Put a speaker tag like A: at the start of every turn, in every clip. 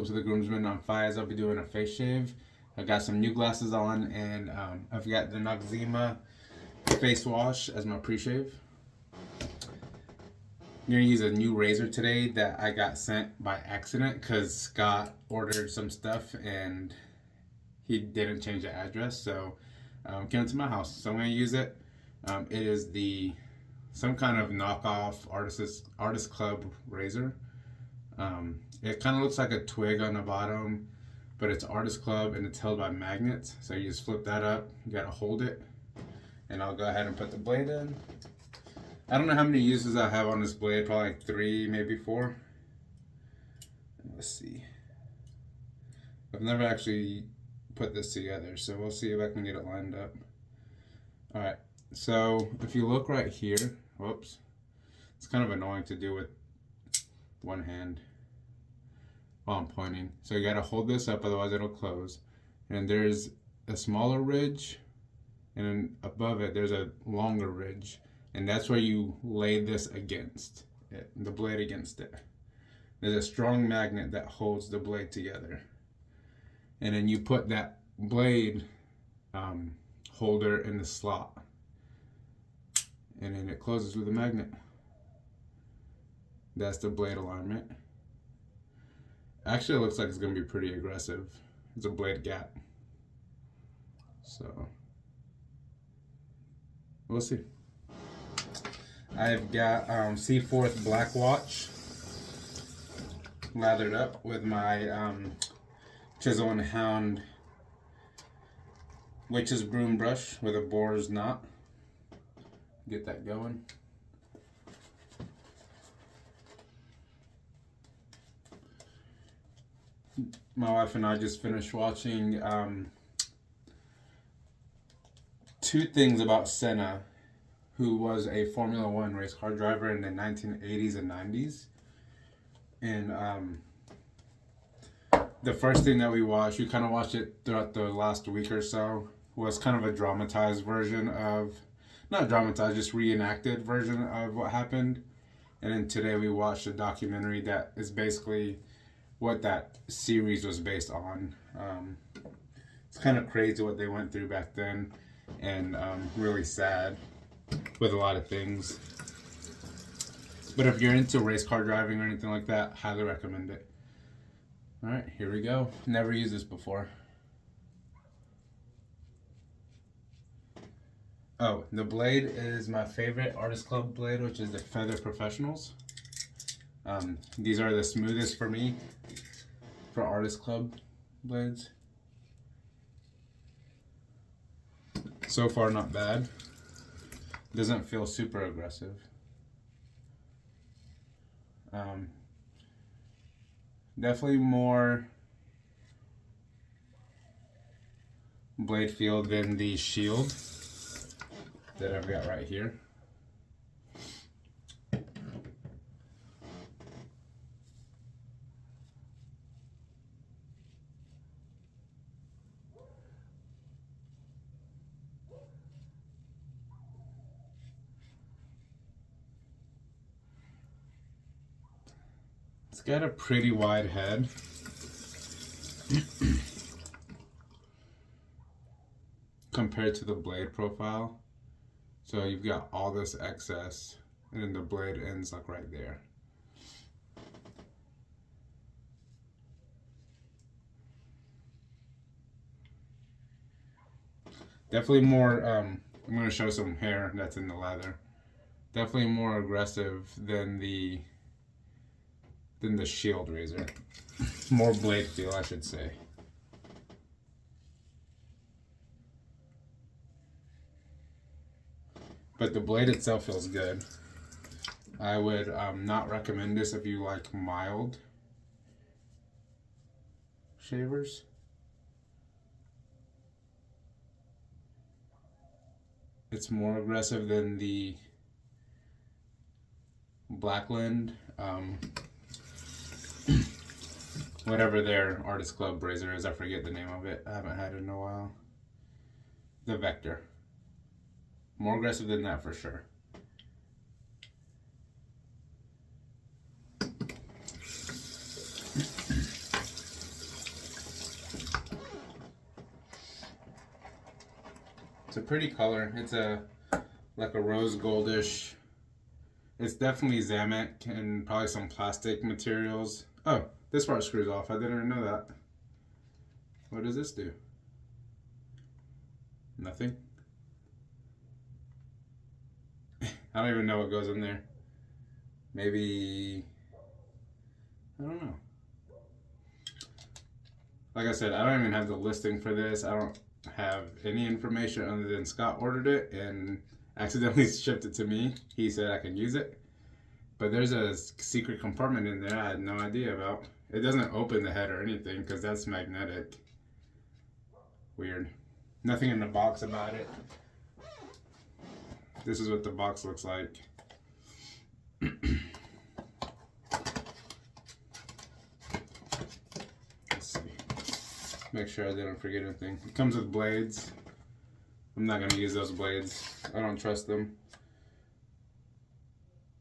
A: welcome to the Groomsman. I'm Fayiz. I'll be doing a face shave. I got some new glasses on, and I've got the Noxzema face wash as my pre-shave. I'm gonna use a new razor today that I got sent by accident because Scott ordered some stuff and he didn't change the address, so came to my house. So I'm gonna use it. It is some kind of knockoff artist club razor. It kind of looks like a twig on the bottom, but it's Artist Club and it's held by magnets. So you just flip that up, you gotta hold it, and I'll go ahead and put the blade in. I don't know how many uses I have on this blade, probably like 3, maybe 4. Let's see. I've never actually put this together, so we'll see if I can get it lined up. Alright, so if you look right here, whoops, it's kind of annoying to do with one hand while I'm pointing. So you gotta hold this up, otherwise it'll close. And there's a smaller ridge, and then above it there's a longer ridge, and that's where you lay this against it, the blade against it. There's a strong magnet that holds the blade together, and then you put that blade holder in the slot, and then it closes with a magnet. That's the blade alignment. Actually, it looks like it's going to be pretty aggressive. It's a blade gap. So, we'll see. I've got C4th Black Watch lathered up with my Chisel and Hound Witch's Broom brush with a boar's knot. Get that going. My wife and I just finished watching 2 things about Senna, who was a Formula One race car driver in the 1980s and 90s. And the first thing that we watched, we kind of watched it throughout the last week or so, was kind of a dramatized version of, not dramatized, just reenacted version of what happened. And then today we watched a documentary that is basically what that series was based on. It's kind of crazy what they went through back then, and really sad with a lot of things. But if you're into race car driving or anything like that, highly recommend it. Alright, here we go. Never used this before. Oh, the blade is my favorite Artist Club blade, which is the Feather Professionals. These are the smoothest for me for Artist Club blades. So far, not bad. Doesn't feel super aggressive. Definitely more blade feel than the Shield that I've got right here. It's got a pretty wide head. Compared to the blade profile. So you've got all this excess, and then the blade ends like right there. Definitely more, I'm going to show some hair that's in the leather. Definitely more aggressive than the Shield razor. More blade feel, I should say. But the blade itself feels good. I would not recommend this if you like mild shavers. It's more aggressive than the Blackland, whatever their Artist Club razor is. I forget the name of it. I haven't had it in a while. The Vector. More aggressive than that for sure. pretty color. It's like a rose goldish. It's definitely Zamek and probably some plastic materials. Oh, this part screws off. I didn't even know that. What does this do? Nothing. I don't even know what goes in there. Maybe, I don't know. Like I said, I don't even have the listing for this. I don't have any information other than Scott ordered it and accidentally shipped it to me. He said I can use it. But there's a secret compartment in there I had no idea about. It doesn't open the head or anything because that's magnetic. Weird. Nothing in the box about it. This is what the box looks like. Let's see. Make sure I didn't forget anything. It comes with blades. I'm not going to use those blades. I don't trust them.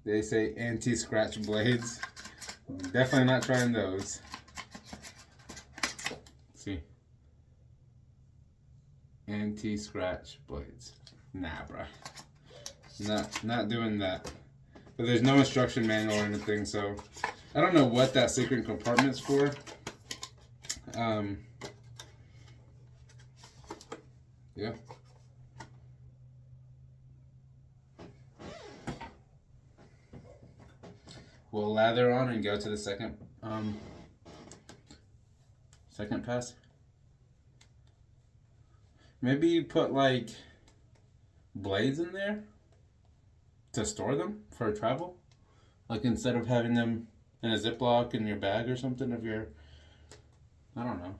A: They say anti-scratch blades. Definitely not trying those. See? Anti-scratch blades. Nah, bruh. Not doing that. But there's no instruction manual or anything, so I don't know what that secret compartment's for. Yeah. We'll lather on and go to the second pass. Maybe you put like blades in there to store them for travel, like instead of having them in a Ziploc in your bag or something. If you're, I don't know.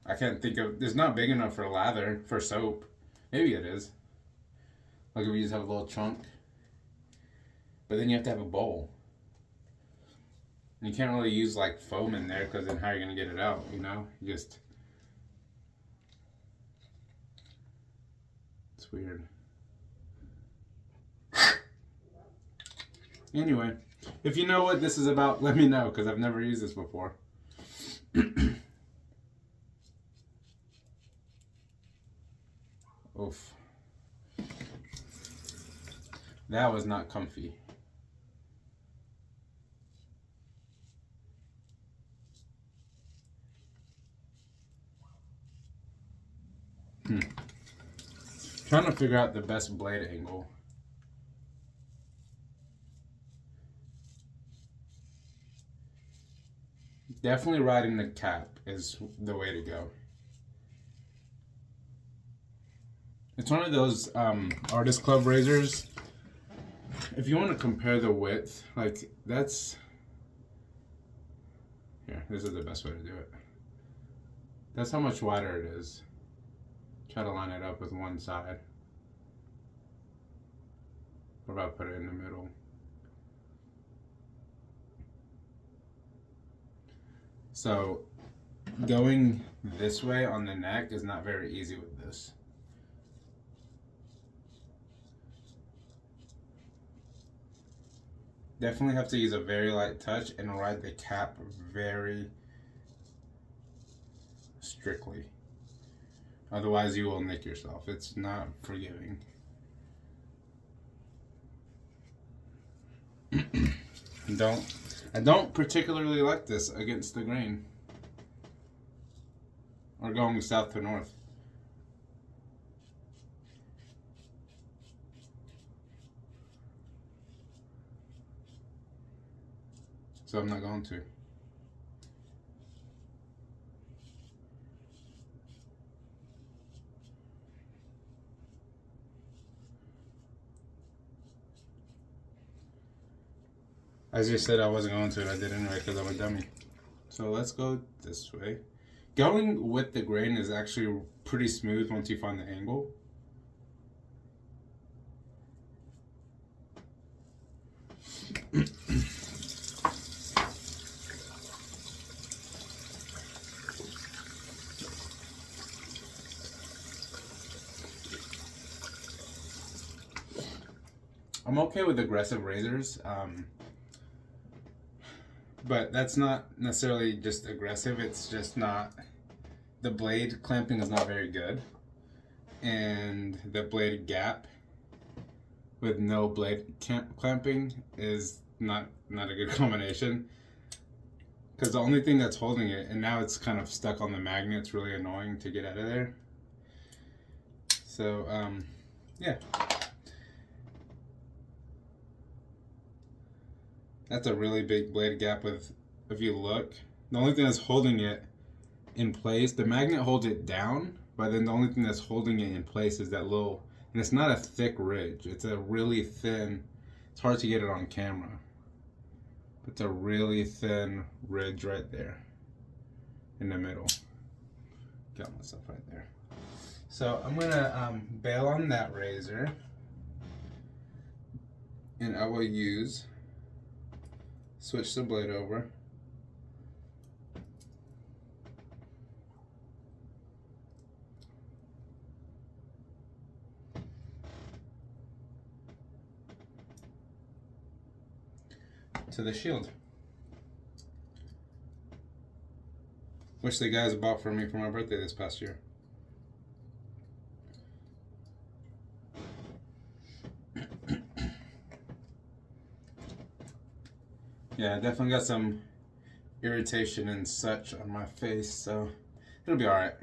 A: I can't think of. It's not big enough for lather for soap. Maybe it is. Like if you just have a little trunk, but then you have to have a bowl. You can't really use like foam in there because then how are you gonna get it out? You know, you just. It's weird. Anyway, if you know what this is about, let me know because I've never used this before. Oof. That was not comfy. Trying to figure out the best blade angle. Definitely riding the cap is the way to go. It's one of those Artist Club razors. If you want to compare the width, like that's... Here, this is the best way to do it. That's how much wider it is. Try to line it up with one side. What about put it in the middle? So going this way on the neck is not very easy with this. Definitely have to use a very light touch and ride the cap very strictly. Otherwise you will nick yourself. It's not forgiving. I don't particularly like this against the grain. Or going south to north. So I'm not going to. I just said I wasn't going to, and I did anyway because I'm a dummy. So let's go this way. Going with the grain is actually pretty smooth once you find the angle. I'm okay with aggressive razors. But that's not necessarily just aggressive, it's just not, the blade clamping is not very good. and the blade gap with no blade clamping is not a good combination. Because the only thing that's holding it, and now it's kind of stuck on the magnet, it's really annoying to get out of there. So, yeah. That's a really big blade gap with, if you look, the only thing that's holding it in place, the magnet holds it down, but then the only thing that's holding it in place is that little, and it's not a thick ridge, it's a really thin, it's hard to get it on camera. It's a really thin ridge right there in the middle. Got myself right there. So I'm gonna bail on that razor, and I will switch the blade over. To the shield, which the guys bought for me for my birthday this past year. Yeah, I definitely got some irritation and such on my face, so it'll be alright.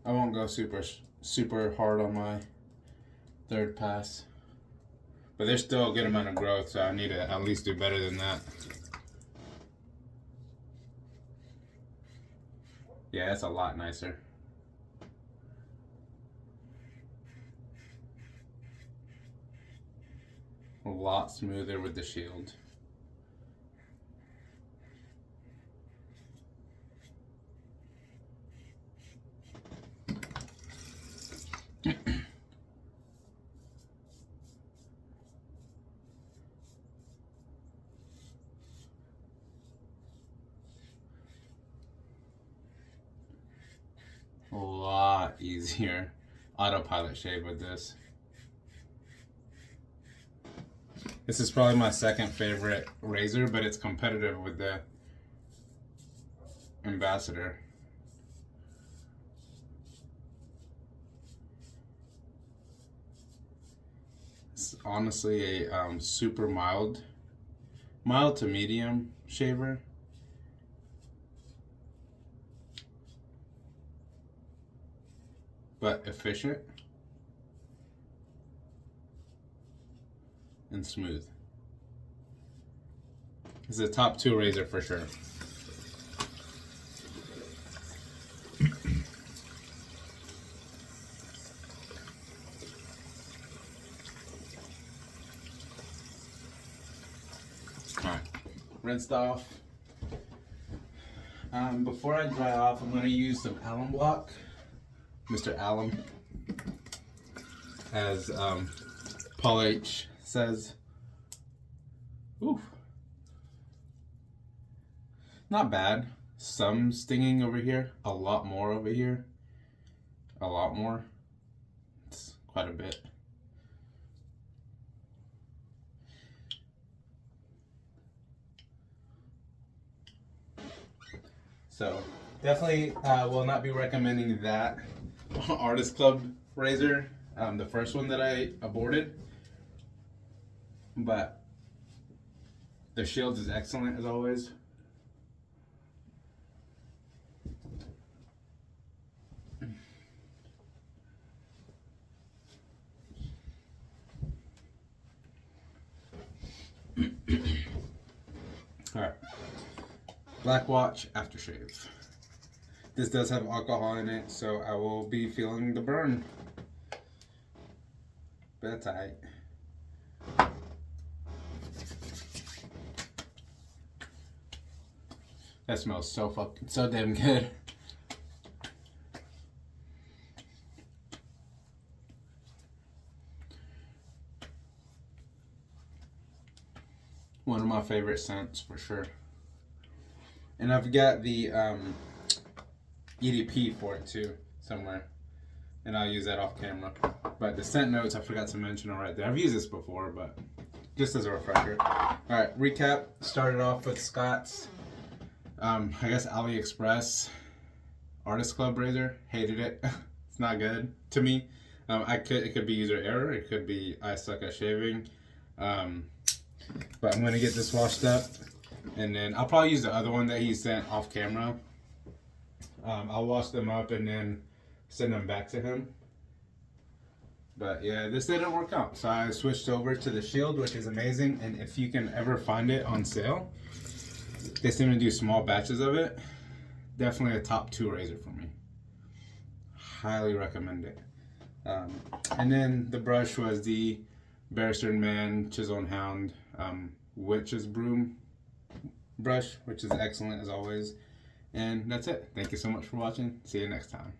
A: I won't go super hard on my third pass. But there's still a good amount of growth, so I need to at least do better than that. Yeah, that's a lot nicer. A lot smoother with the shield. A lot easier autopilot shave with this. This is probably my second favorite razor, but it's competitive with the Ambassador. It's honestly a super mild to medium shaver. But efficient and smooth. It's a top 2 razor for sure. Alright, rinsed off. Before I dry off, I'm going to use some alum block. Mr. Alum, as Paul H says. Oof. Not bad. Some stinging over here, a lot more over here. A lot more. It's quite a bit. So, definitely will not be recommending that Artist Club razor, the first one that I aborted, but the shield is excellent as always. Alright, Black Watch aftershave. This does have alcohol in it, so I will be feeling the burn. But that's alright. That smells so damn good. One of my favorite scents for sure. And I've got the EDP for it too, somewhere. And I'll use that off camera. But the scent notes, I forgot to mention them right there. I've used this before, but just as a refresher. Alright, recap. Started off with Scott's, I guess AliExpress Artist Club razor. Hated it. It's not good to me. It could be user error. It could be I suck at shaving. Um, but I'm gonna get this washed up, and then I'll probably use the other one that he sent off camera. I'll wash them up and then send them back to him. But yeah, this didn't work out, so I switched over to the Shield, which is amazing. And if you can ever find it on sale, they seem to do small batches of it. Definitely a top 2 razor for me. Highly recommend it. And then the brush was the Barrister Man Chisel and Hound Witch's Broom brush, which is excellent as always. And that's it. Thank you so much for watching. See you next time.